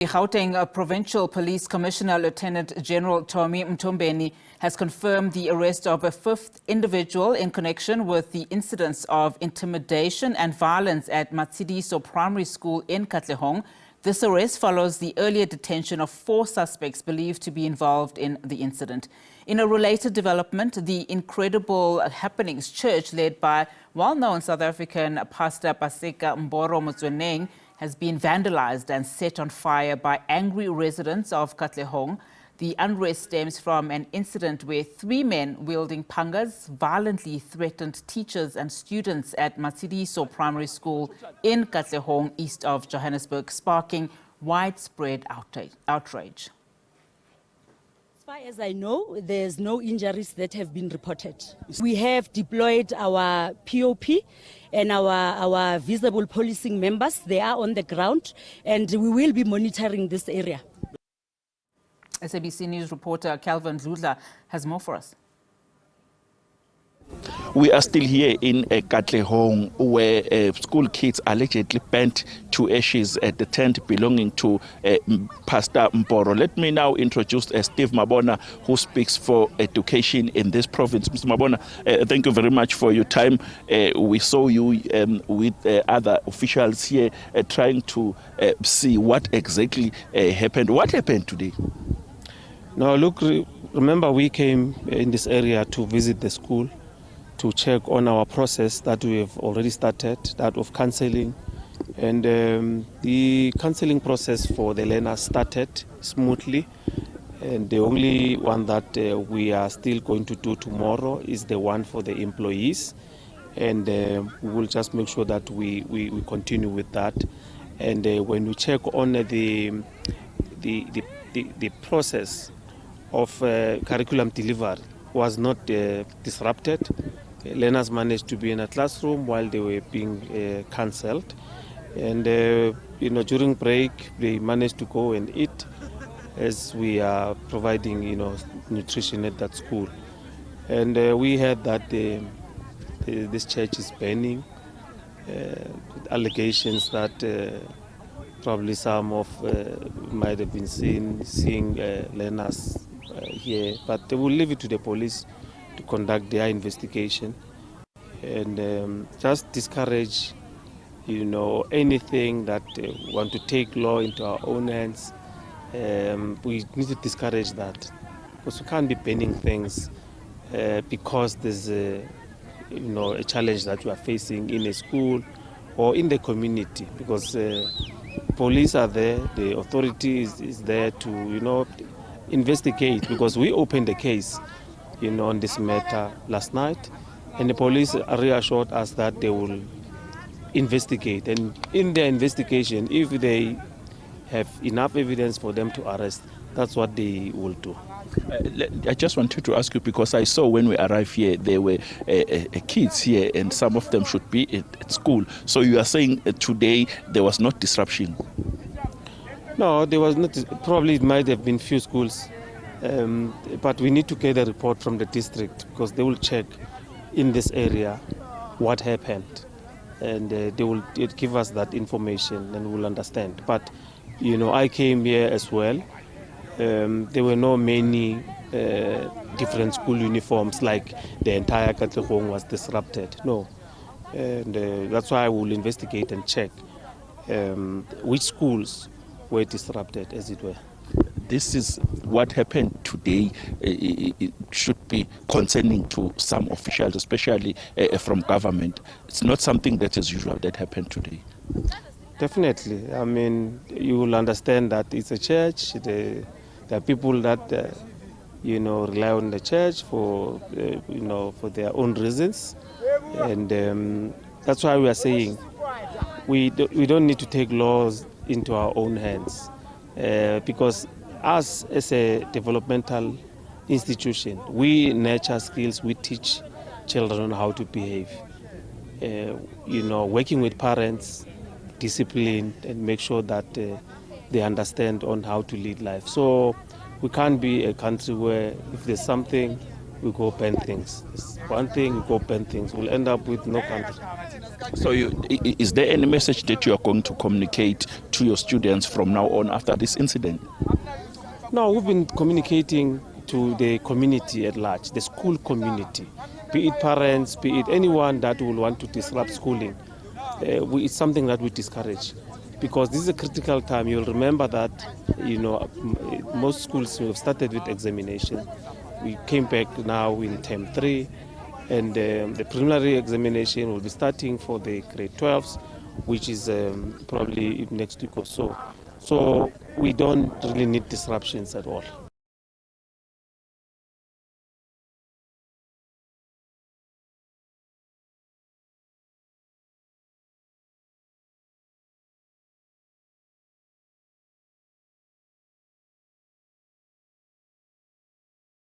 The Gauteng Provincial Police Commissioner, Lieutenant General Tommy Mthombeni, has confirmed the arrest of a fifth individual in connection with the incidents of intimidation and violence at Matshidiso Primary School in Katlehong. This arrest follows the earlier detention of 4 suspects believed to be involved in the incident. In a related development, the Incredible Happenings Church, led by well-known South African pastor Mboro has been vandalized and set on fire by angry residents of Katlehong. The unrest stems from an incident where 3 men wielding pangas violently threatened teachers and students at Matshidiso Primary School in Katlehong, east of Johannesburg, sparking widespread outrage. As far as I know, there's no injuries that have been reported. We have deployed our POP and our visible policing members. They are on the ground and we will be monitoring this area. SABC News reporter Calvin Ludla has more for us. We are still here in Katlehong, where school kids allegedly burnt to ashes at the tent belonging to Pastor Mboro. Let me now introduce Steve Mabona, who speaks for education in this province. Mr. Mabona, thank you very much for your time. We saw you with other officials here trying to see what exactly happened. What happened today? No, look, remember we came in this area to visit the school, to check on our process that we have already started, that of counseling. And the counseling process for the learners started smoothly. And the only one that we are still going to do tomorrow is the one for the employees. And we will just make sure that we continue with that. And when we check on the process of curriculum delivery was not disrupted. Learners managed to be in a classroom while they were being cancelled, and during break they managed to go and eat, as we are providing nutrition at that school. And we heard that this church is burning, allegations that probably some of might have been seeing learners here, but they will leave it to the police to conduct their investigation and just discourage anything that want to take law into our own hands. We need to discourage that, because we can't be banning things because there's a challenge that we are facing in a school or in the community, because police are there, the authority is there to investigate, because we opened the case on this matter last night, and the police reassured us that they will investigate, and in their investigation, if they have enough evidence for them to arrest, that's what they will do. I just wanted to ask you, because I saw when we arrived here, there were kids here and some of them should be at school. So you are saying today there was no disruption? No, there was not. Probably it might have been few schools. But we need to get a report from the district, because they will check in this area what happened, and they will give us that information and we'll understand. But I came here as well. There were no many different school uniforms like the entire Katlehong was disrupted. No, and that's why I will investigate and check which schools were disrupted, as it were. This is what happened today. It should be concerning to some officials, especially from government. It's not something that is usual that happened today. Definitely. I mean, you will understand that it's a church. There are people that rely on the church for for their own reasons, and that's why we are saying we don't need to take laws into our own hands, because us as a developmental institution, we nurture skills, we teach children on how to behave. Working with parents, discipline, and make sure that they understand on how to lead life. So we can't be a country where if there's something, we go ban things. There's one thing, we go ban things. We'll end up with no country. So is there any message that you are going to communicate to your students from now on after this incident? No, we've been communicating to the community at large, the school community, be it parents, be it anyone that will want to disrupt schooling. It's something that we discourage, because this is a critical time. You'll remember that, most schools have started with examination. We came back now in term 3, and the preliminary examination will be starting for the grade 12s, which is probably next week or so. So we don't really need disruptions at all.